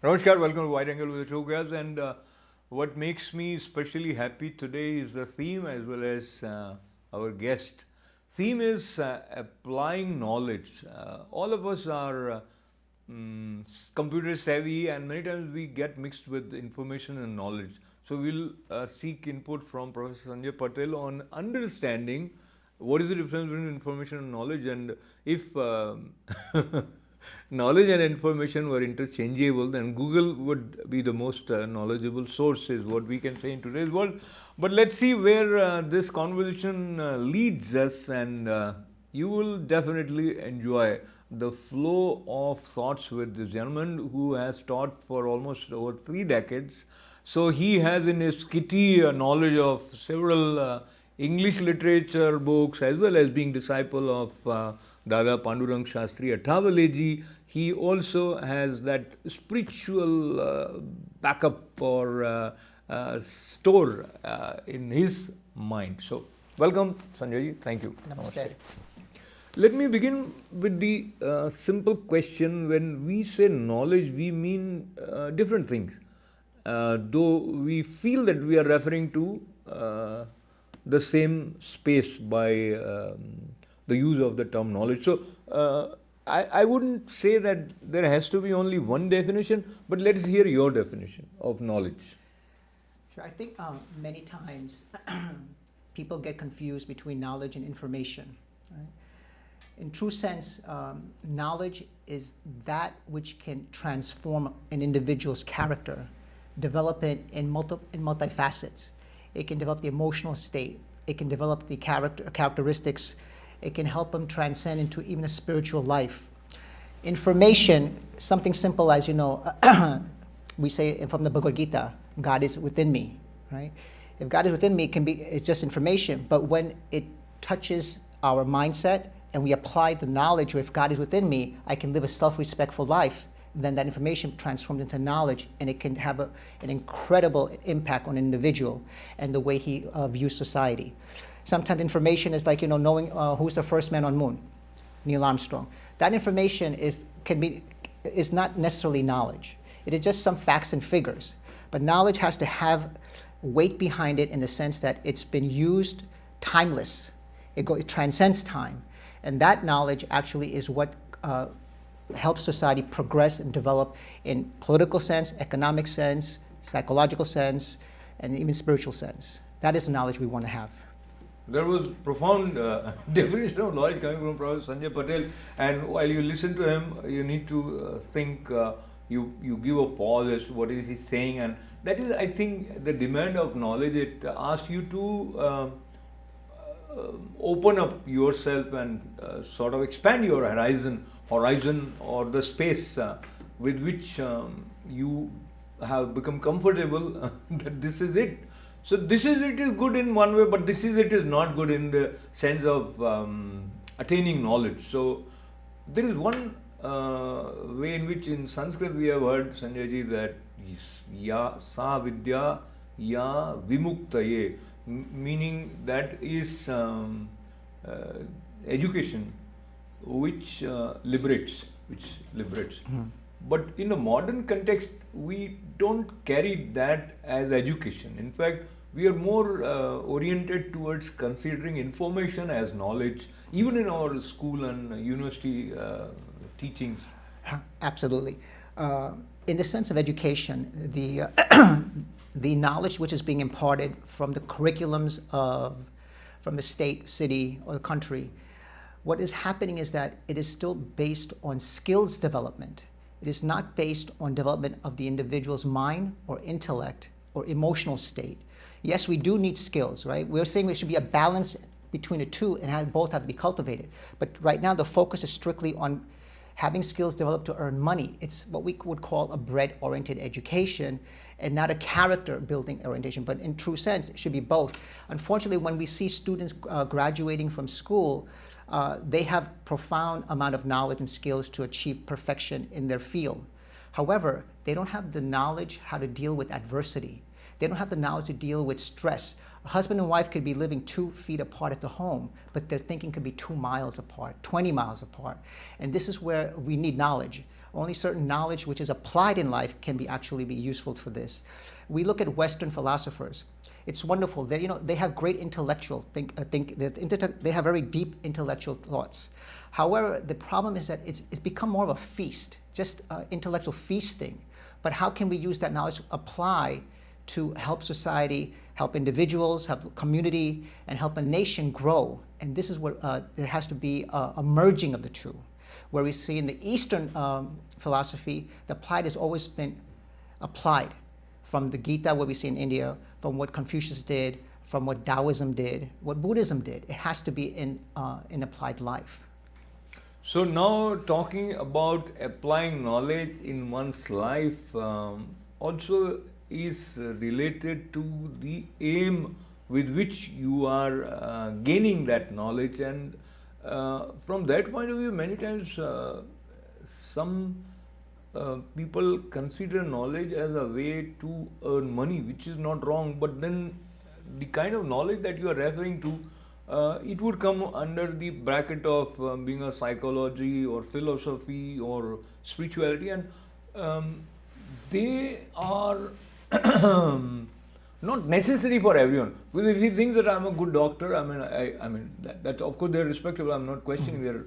Namaskar, welcome to Wide Angle with the Showcase. And what makes me especially happy today is the theme as well as our guest. Theme is applying knowledge. All of us are computer savvy, and many times we get mixed with information and knowledge. So we'll seek input from Professor Sanjay Patel on understanding what is the difference between information and knowledge, and if knowledge and information were interchangeable, then Google would be the most knowledgeable source, is what we can say in today's world. But let's see where this conversation leads us, and you will definitely enjoy the flow of thoughts with this gentleman who has taught for almost over 3 decades. So he has in his kitty knowledge of several English literature books, as well as being disciple of Dada Pandurang Shastri Athawaleji. He also has that spiritual backup or store in his mind. So, welcome Sanjay. Thank you. Namaste. Let me begin with the simple question. When we say knowledge, we mean different things. Though we feel that we are referring to the same space by the use of the term knowledge. So, I wouldn't say that there has to be only one definition, but let's hear your definition of knowledge. Sure. I think many times people get confused between knowledge and information. Right? In true sense, knowledge is that which can transform an individual's character, develop it in multifacets. It can develop the emotional state. It can develop the characteristics. It can help them transcend into even a spiritual life. Information, something simple as, we say from the Bhagavad Gita, God is within me, right? If God is within me, it's just information. But when it touches our mindset and we apply the knowledge, or if God is within me, I can live a self-respectful life, then that information transforms into knowledge, and it can have an incredible impact on an individual and the way he views society. Sometimes information is like, knowing who's the first man on moon, Neil Armstrong. That information is not necessarily knowledge. It is just some facts and figures. But knowledge has to have weight behind it in the sense that it's been used timeless. It transcends time. And that knowledge actually is what helps society progress and develop in political sense, economic sense, psychological sense, and even spiritual sense. That is the knowledge we want to have. There was profound definition of knowledge coming from Professor Sanjay Patel, and while you listen to him, you need to think, you give a pause as to what is he saying, and that is, I think, the demand of knowledge. It asks you to open up yourself and sort of expand your horizon or the space with which you have become comfortable that this is it. So this is it is good in one way, but this is it is not good in the sense of attaining knowledge. So there is one way in which in Sanskrit we have heard, Sanjay ji, that ya sa vidya ya vimuktaye, meaning that is education which liberates. But in a modern context, we don't carry that as education. In fact, we are more oriented towards considering information as knowledge, even in our school and university teachings. Absolutely. In the sense of education, the the knowledge which is being imparted from the curriculums from the state, city, or the country, what is happening is that it is still based on skills development. It is not based on development of the individual's mind or intellect or emotional state. Yes, we do need skills, right? We're saying there should be a balance between the two, and both have to be cultivated. But right now the focus is strictly on having skills developed to earn money. It's what we would call a bread-oriented education and not a character-building orientation. But in true sense, it should be both. Unfortunately, when we see students graduating from school, they have profound amount of knowledge and skills to achieve perfection in their field. However, they don't have the knowledge how to deal with adversity. They don't have the knowledge to deal with stress. A husband and wife could be living 2 feet apart at the home, but their thinking could be 2 miles apart, 20 miles apart. And this is where we need knowledge. Only certain knowledge which is applied in life can actually be useful for this. We look at Western philosophers. It's wonderful. They have great intellectual they have very deep intellectual thoughts. However, the problem is that it's become more of a feast, just intellectual feasting. But how can we use that knowledge to apply to help society, help individuals, help community, and help a nation grow? And this is where there has to be a merging of the two. Where we see in the Eastern philosophy, the applied has always been applied. From the Gita, what we see in India, from what Confucius did, from what Taoism did, what Buddhism did. It has to be in applied life. So now talking about applying knowledge in one's life also is related to the aim with which you are gaining that knowledge, and from that point of view, many times some people consider knowledge as a way to earn money, which is not wrong, but then the kind of knowledge that you are referring to, it would come under the bracket of being a psychology or philosophy or spirituality, and they are not necessary for everyone. Because if he thinks that I'm a good doctor, I mean that of course they're respectable. I'm not questioning their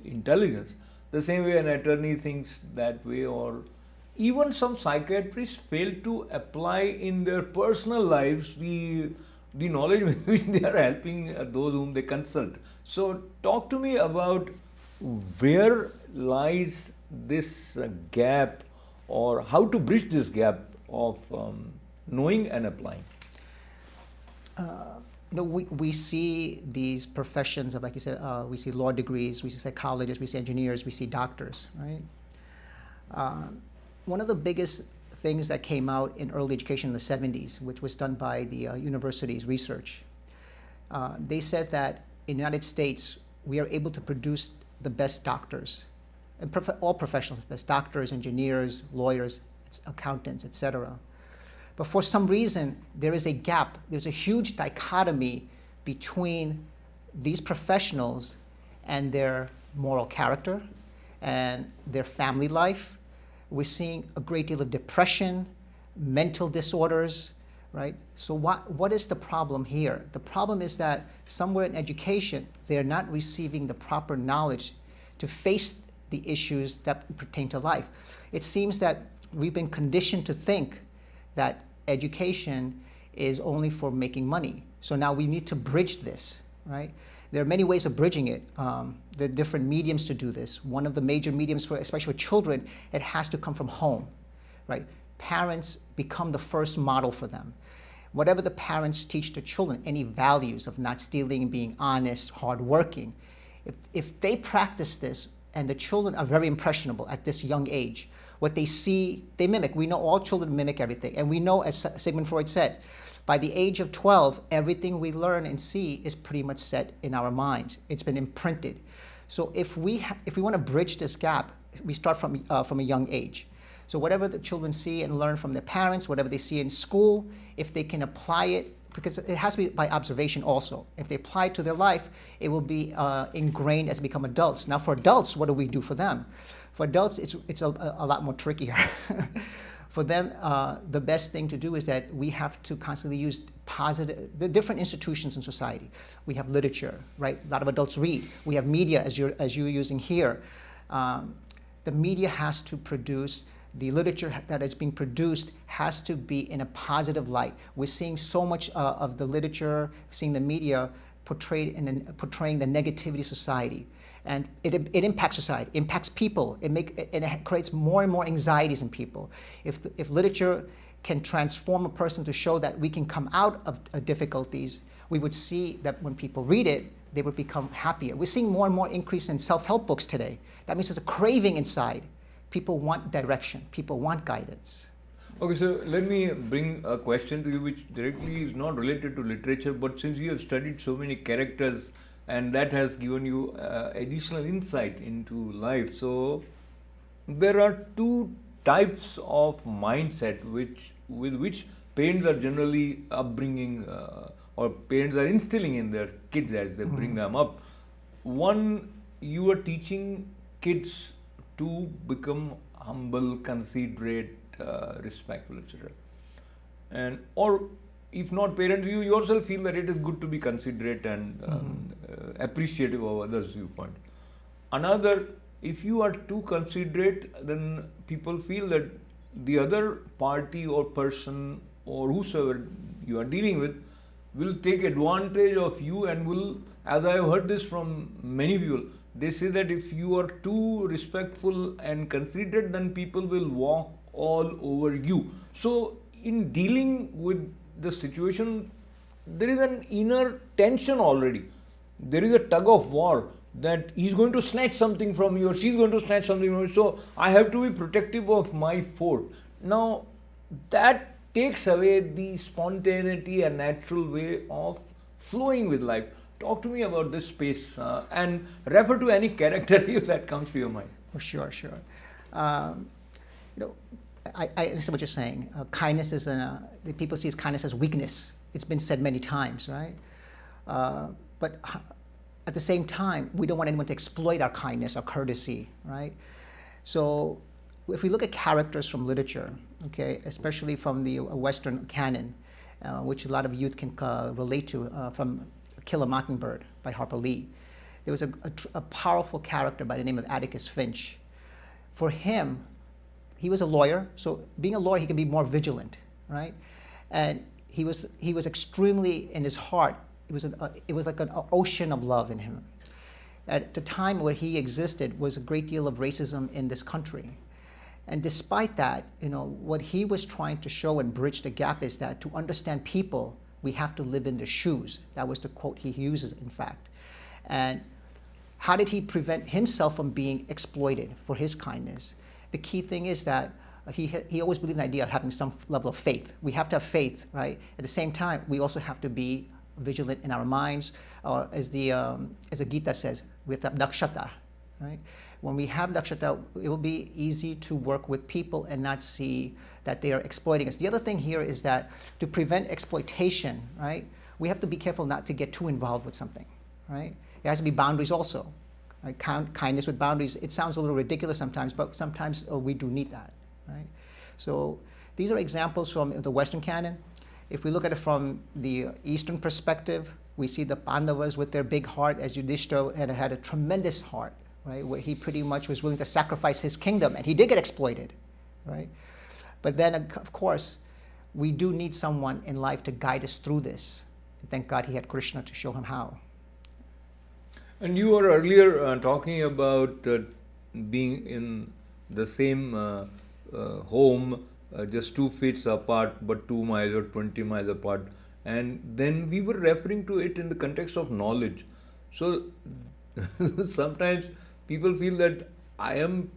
intelligence. The same way an attorney thinks that way, or even some psychiatrists fail to apply in their personal lives the knowledge with which they are helping those whom they consult. So talk to me about where lies this gap, or how to bridge this gap of knowing and applying. We see these professions of, like you said, we see law degrees, we see psychologists, we see engineers, we see doctors, right? One of the biggest things that came out in early education in the 70s, which was done by the universities research, they said that in the United States, we are able to produce the best doctors, and all professionals, best doctors, engineers, lawyers, accountants, etc. But for some reason, there is a gap. There's a huge dichotomy between these professionals and their moral character and their family life. We're seeing a great deal of depression, mental disorders, right? So what is the problem here? The problem is that somewhere in education, they're not receiving the proper knowledge to face the issues that pertain to life. It seems that we've been conditioned to think that education is only for making money. So now we need to bridge this, right? There are many ways of bridging it. There are different mediums to do this. One of the major mediums, especially for children, it has to come from home, right? Parents become the first model for them. Whatever the parents teach their children, any values of not stealing, being honest, hardworking, if they practice this, and the children are very impressionable at this young age, what they see, they mimic. We know all children mimic everything. And we know, as Sigmund Freud said, by the age of 12, everything we learn and see is pretty much set in our minds. It's been imprinted. So if we want to bridge this gap, we start from a young age. So whatever the children see and learn from their parents, whatever they see in school, if they can apply it, because it has to be by observation also. If they apply it to their life, it will be ingrained as they become adults. Now for adults, what do we do for them? For adults, it's a lot more trickier. For them, the best thing to do is that we have to constantly use the different institutions in society. We have literature, right? A lot of adults read. We have media, as you're using here. The media has to produce, the literature that is being produced has to be in a positive light. We're seeing so much of the literature, seeing the media portraying the negativity of society. And it impacts society, impacts people. It creates more and more anxieties in people. If literature can transform a person to show that we can come out of difficulties, we would see that when people read it, they would become happier. We're seeing more and more increase in self-help books today. That means there's a craving inside. People want direction. People want guidance. Okay, so let me bring a question to you which directly is not related to literature, but since you have studied so many characters and that has given you additional insight into life. So there are two types of mindset with which parents are generally upbringing or parents are instilling in their kids as they bring them up. One, you are teaching kids to become humble, considerate, respectful, etc. And or if not parents, you yourself feel that it is good to be considerate and appreciative of others' viewpoint. Another, if you are too considerate, then people feel that the other party or person or whosoever you are dealing with will take advantage of you and will, as I have heard this from many people, they say that if you are too respectful and considerate, then people will walk all over you. So, in dealing with the situation, there is an inner tension already. There is a tug of war that he's going to snatch something from you or she's going to snatch something from you. So, I have to be protective of my fort. Now, that takes away the spontaneity and natural way of flowing with life. Talk to me about this space and refer to any character if that comes to your mind. For sure. I understand what you're saying. Kindness is people see kindness as weakness. It's been said many times, right? But at the same time, we don't want anyone to exploit our kindness, our courtesy, right? So if we look at characters from literature, okay, especially from the Western canon, which a lot of youth can relate to, from Kill a Mockingbird by Harper Lee, there was a powerful character by the name of Atticus Finch. For him, he was a lawyer, so being a lawyer, he can be more vigilant, right? And he was extremely, in his heart, it was like an ocean of love in him. At the time where he existed was a great deal of racism in this country. And despite that, what he was trying to show and bridge the gap is that to understand people, we have to live in their shoes. That was the quote he uses, in fact. And how did he prevent himself from being exploited for his kindness? The key thing is that he always believed in the idea of having some level of faith. We have to have faith, right? At the same time, we also have to be vigilant in our minds, or as the Gita says, we have to have dakshata, right? When we have dakshata, it will be easy to work with people and not see that they are exploiting us. The other thing here is that to prevent exploitation, right, we have to be careful not to get too involved with something, right? There has to be boundaries also. Right? Kindness with boundaries, it sounds a little ridiculous sometimes, but sometimes we do need that, right? So these are examples from the Western canon. If we look at it from the Eastern perspective, we see the Pandavas with their big heart, as Yudhishthira had a tremendous heart, right, where he pretty much was willing to sacrifice his kingdom, and he did get exploited, right? But then, of course, we do need someone in life to guide us through this. And thank God he had Krishna to show him how. And you were earlier talking about being in the same home, just 2 feet apart, but 2 miles or 20 miles apart. And then we were referring to it in the context of knowledge. So sometimes people feel that I am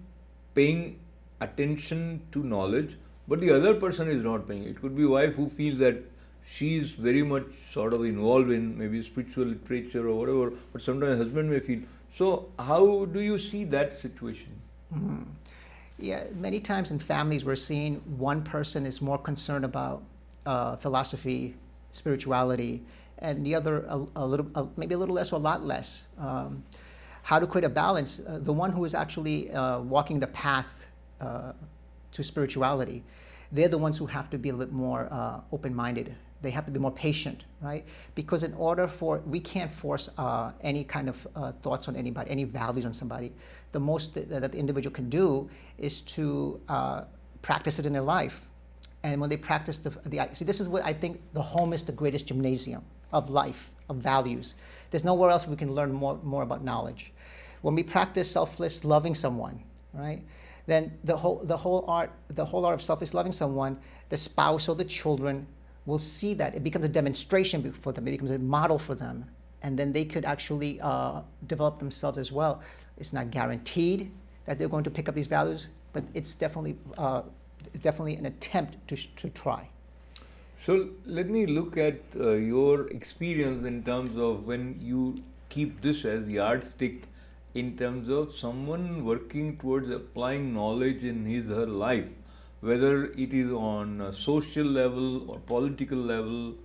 paying attention to knowledge, but the other person is not paying. It could be a wife who feels that she is very much sort of involved in maybe spiritual literature or whatever, but sometimes husband may feel. So how do you see that situation? Mm-hmm. Yeah, many times in families we're seeing one person is more concerned about philosophy, spirituality, and the other maybe a little less or a lot less. How to create a balance? The one who is actually walking the path to spirituality, they're the ones who have to be a little bit more open-minded. They have to be more patient, right? Because in order we can't force any kind of thoughts on anybody, any values on somebody. The most that the individual can do is to practice it in their life. And when they practice see, this is what I think the home is the greatest gymnasium of life, of values. There's nowhere else we can learn more about knowledge. When we practice selfless loving someone, right? Then the whole art of selfless loving someone, the spouse or the children will see that. It becomes a demonstration for them. It becomes a model for them. And then they could actually develop themselves as well. It's not guaranteed that they're going to pick up these values, but it's definitely an attempt to try. So let me look at your experience in terms of when you keep this as yardstick in terms of someone working towards applying knowledge in his or her life, whether it is on a social level or political level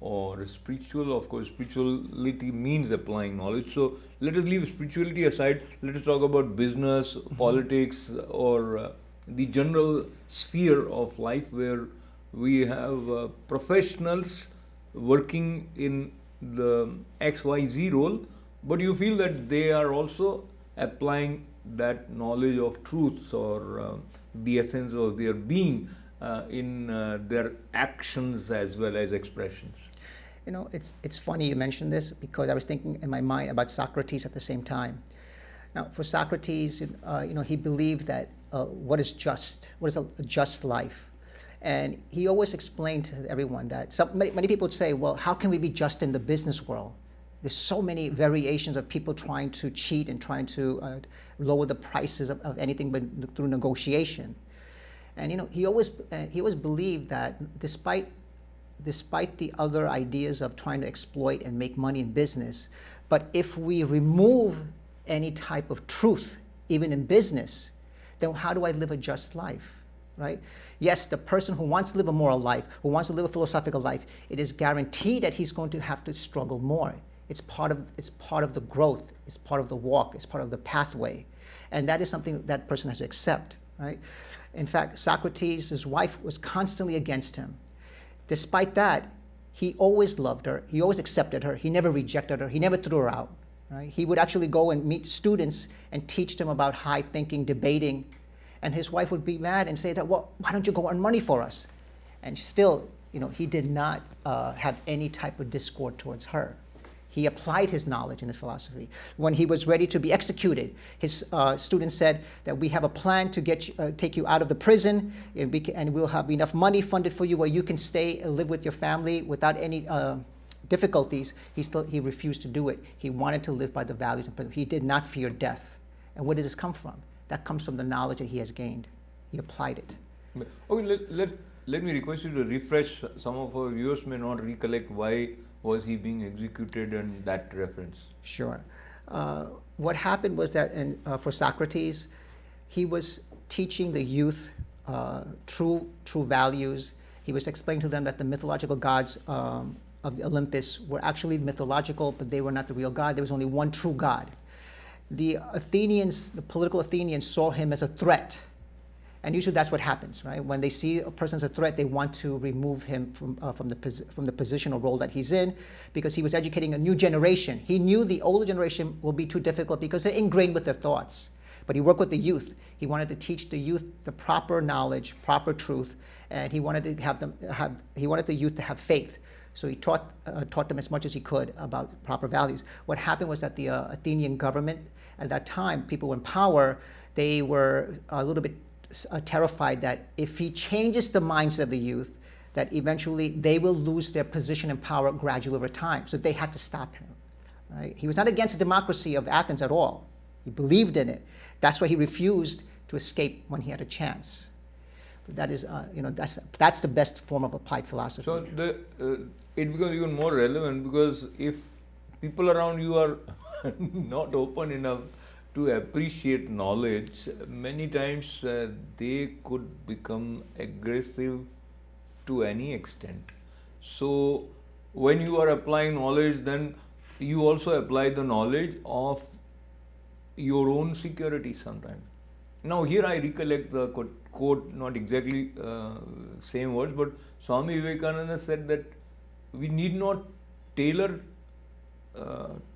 or spiritual. Of course, spirituality means applying knowledge. So let us leave spirituality aside. Let us talk about business, politics, or the general sphere of life where we have professionals working in the XYZ role, but you feel that they are also applying that knowledge of truths or the essence of their being in their actions as well as expressions. You know, it's funny you mentioned this because I was thinking in my mind about Socrates at the same time. Now, for Socrates, he believed that what is a just life? And he always explained to everyone that many people would say, well, how can we be just in the business world? There's so many variations of people trying to cheat and trying to lower the prices of anything but through negotiation. And he always believed that despite the other ideas of trying to exploit and make money in business, but if we remove any type of truth, even in business, then how do I live a just life? Right? Yes, the person who wants to live a moral life, who wants to live a philosophical life, it is guaranteed that he's going to have to struggle more. It's part of the growth, it's part of the walk, it's part of the pathway. And that is something that person has to accept, right? In fact, Socrates, his wife, was constantly against him. Despite that, he always loved her, he always accepted her, he never rejected her, he never threw her out. Right? He would actually go and meet students and teach them about high thinking, debating. And his wife would be mad and say that, well, why don't you go earn money for us? And still, he did not have any type of discord towards her. He applied his knowledge and his philosophy. When he was ready to be executed, his students said that we have a plan to take you out of the prison, and we'll have enough money funded for you where you can stay and live with your family without any difficulties. He refused to do it. He wanted to live by the values and principles. He did not fear death. And where does this come from? That comes from the knowledge that he has gained. He applied it. Okay, let me request you to refresh. Some of our viewers may not recollect why was he being executed and that reference. Sure. What happened was that for Socrates, he was teaching the youth true values. He was explaining to them that the mythological gods of Olympus were actually mythological, but they were not the real God. There was only one true God. The Athenians, the political Athenians, saw him as a threat. And usually that's what happens, right? When they see a person as a threat, they want to remove him from the positional role that he's in, because he was educating a new generation. He knew the older generation will be too difficult because they're ingrained with their thoughts. But he worked with the youth. He wanted to teach the youth the proper knowledge, proper truth, and he wanted the youth to have faith. So he taught them as much as he could about proper values. What happened was that the Athenian government at that time, people in power, they were a little bit terrified that if he changes the mindset of the youth, that eventually they will lose their position and power gradually over time. So they had to stop him. Right? He was not against the democracy of Athens at all. He believed in it. That's why he refused to escape when he had a chance. That is, that's the best form of applied philosophy. So it becomes even more relevant, because if people around you are not open enough to appreciate knowledge, many times they could become aggressive to any extent. So when you are applying knowledge, then you also apply the knowledge of your own security sometimes. Now here I recollect the quote, not exactly same words, but Swami Vivekananda said that we need not tailor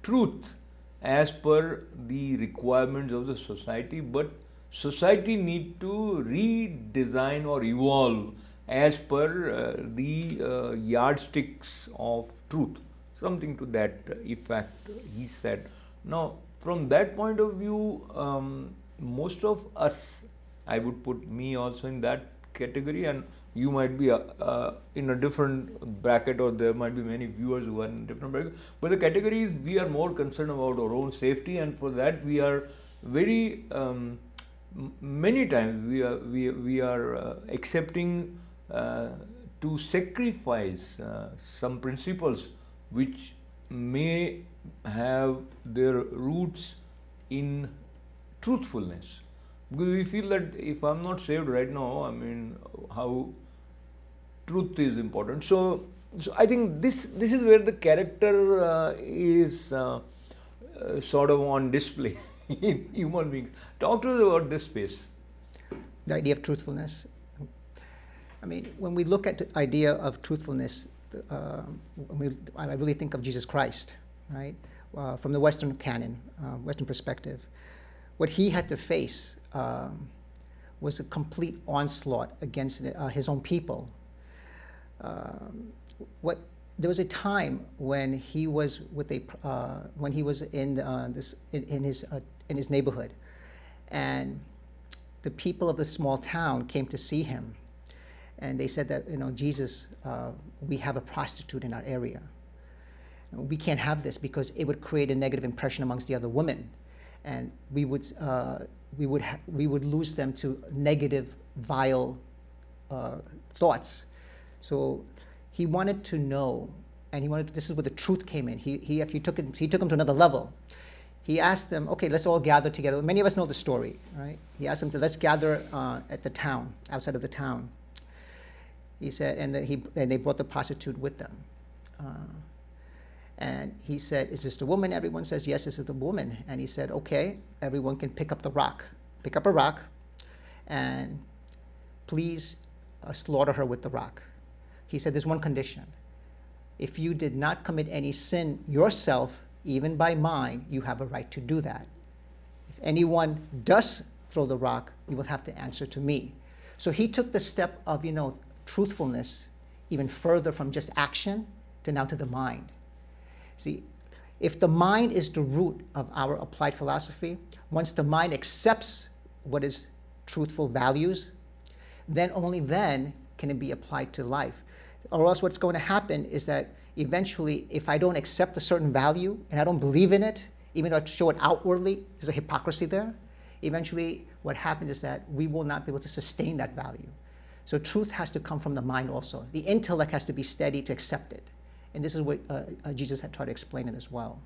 truth as per the requirements of the society, but society need to redesign or evolve as per the yardsticks of truth. Something to that effect, he said. Now, from that point of view, most of us, I would put me also in that category, and you might be in a different bracket, or there might be many viewers who are in different bracket. But the category is, we are more concerned about our own safety, and for that we are very many times we are accepting to sacrifice some principles which may have their roots in truthfulness. Because we feel that if I'm not saved right now, I mean, how truth is important. So So I think this is where the character is sort of on display in human beings. Talk to us about this space. The idea of truthfulness. I mean, when we look at the idea of truthfulness, I really think of Jesus Christ, right? From the Western canon, Western perspective. What he had to face was a complete onslaught against his own people. There was a time when he was when he was in his neighborhood, and the people of the small town came to see him, and they said that, Jesus, we have a prostitute in our area. We can't have this because it would create a negative impression amongst the other women, and we would lose them to negative, vile thoughts. So he wanted to know, and this is where the truth came in. He actually took him to another level. He asked them, okay, let's all gather together. Many of us know the story, right? He asked them let's gather at the town, outside of the town. He said, and they brought the prostitute with them. And he said, is this the woman? Everyone says, yes, this is the woman. And he said, okay, everyone can pick up a rock, and please slaughter her with the rock. He said, there's one condition. If you did not commit any sin yourself, even by mine, you have a right to do that. If anyone does throw the rock, you will have to answer to me. So he took the step of, truthfulness even further from just action to now to the mind. See, if the mind is the root of our applied philosophy, once the mind accepts what is truthful values, then only then can it be applied to life. Or else what's going to happen is that eventually, if I don't accept a certain value and I don't believe in it, even though I show it outwardly, there's a hypocrisy there. Eventually, what happens is that we will not be able to sustain that value. So truth has to come from the mind also. The intellect has to be steady to accept it. And this is what Jesus had tried to explain it as well.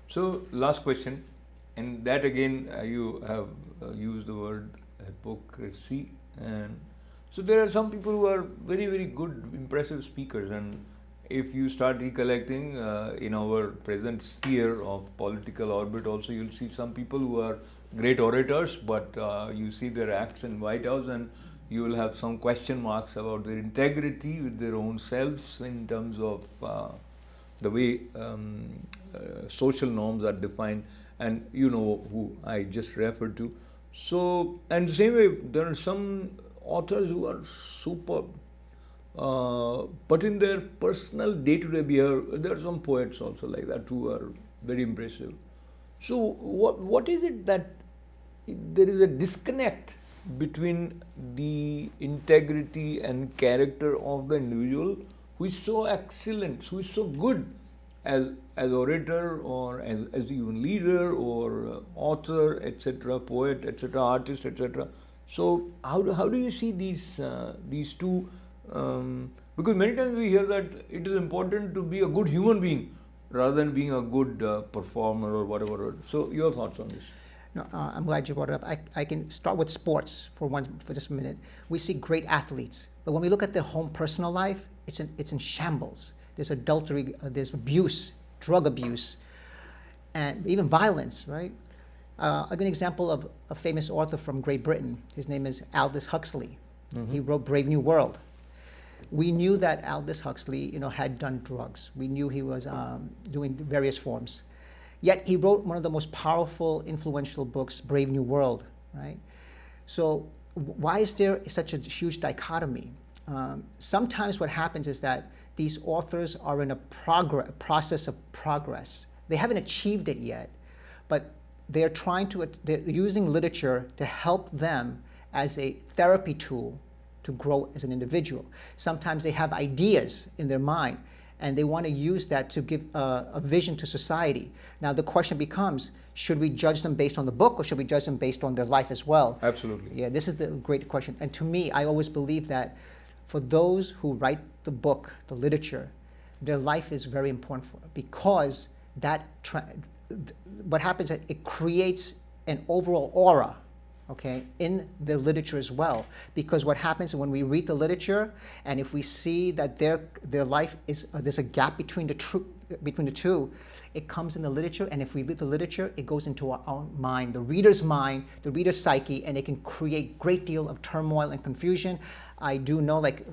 So last question, and that again you have used the word hypocrisy, and so there are some people who are very, very good, impressive speakers, and if you start recollecting in our present sphere of political orbit also, you'll see some people who are great orators, but you see their acts in White House and you will have some question marks about their integrity with their own selves in terms of the way social norms are defined, and you know who I just referred to. So, and the same way, there are some authors who are superb, but in their personal day-to-day behavior, there are some poets also like that who are very impressive. So, what is it that there is a disconnect between the integrity and character of the individual who is so excellent, who is so good as orator or as even leader or author, etc., poet, etc., artist, etc. So how do you see these two? Because many times we hear that it is important to be a good human being rather than being a good performer or whatever. So your thoughts on this? No, I'm glad you brought it up. I can start with sports for just a minute. We see great athletes, but when we look at their home personal life, it's in shambles. There's adultery, there's abuse, drug abuse, and even violence, right? I'll give an example of a famous author from Great Britain. His name is Aldous Huxley. Mm-hmm. He wrote Brave New World. We knew that Aldous Huxley, had done drugs. We knew he was doing various forms. Yet he wrote one of the most powerful, influential books, Brave New World, right? So why is there such a huge dichotomy? Sometimes what happens is that these authors are in a process of progress. They haven't achieved it yet, but they're using literature to help them as a therapy tool to grow as an individual. Sometimes they have ideas in their mind, and they want to use that to give a vision to society. Now the question becomes, should we judge them based on the book, or should we judge them based on their life as well? Absolutely. Yeah, this is the great question. And to me, I always believe that for those who write the book, the literature, their life is very important because what happens is it creates an overall aura okay, in the literature as well. Because what happens when we read the literature, and if we see that their life is there's a gap between the two, it comes in the literature, and if we read the literature, it goes into our own mind, the reader's psyche, and it can create great deal of turmoil and confusion. I do know, like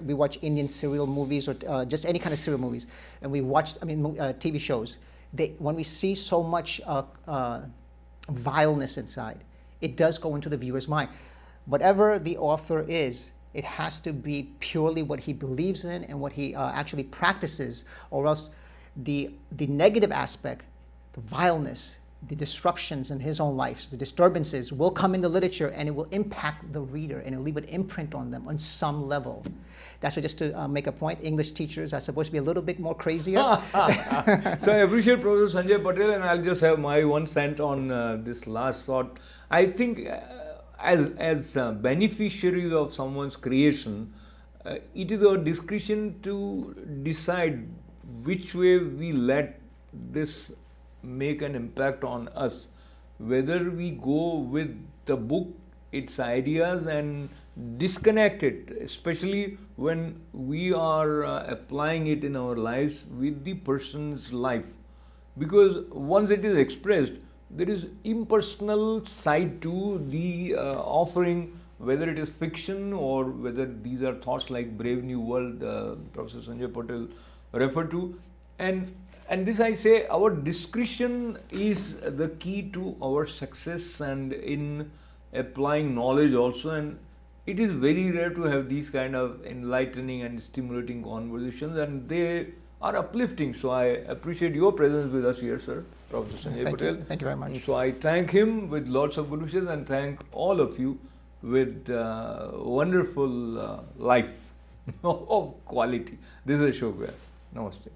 we watch Indian serial movies or just any kind of serial movies, and we watch, TV shows. When we see so much vileness inside, it does go into the viewer's mind. Whatever the author is, it has to be purely what he believes in and what he actually practices, or else the negative aspect, the vileness, the disruptions in his own life, the disturbances will come in the literature, and it will impact the reader, and it'll leave an imprint on them on some level. That's just to make a point. English teachers are supposed to be a little bit more crazier. So I appreciate Professor Sanjay Patel, and I'll just have my 1 cent on this last thought. I think as beneficiaries of someone's creation, it is our discretion to decide which way we let this make an impact on us, whether we go with the book, its ideas, and disconnect it, especially when we are applying it in our lives with the person's life. Because once it is expressed, there is impersonal side to the offering, whether it is fiction or whether these are thoughts like Brave New World, Professor Sanjay Patel referred to. And this I say, our discretion is the key to our success and in applying knowledge also. And it is very rare to have these kind of enlightening and stimulating conversations, and they are uplifting. So I appreciate your presence with us here, sir, Professor Sanjay Patel. Thank you very much. So I thank him with lots of good wishes, and thank all of you with wonderful life of quality. This is Ashok. Namaste.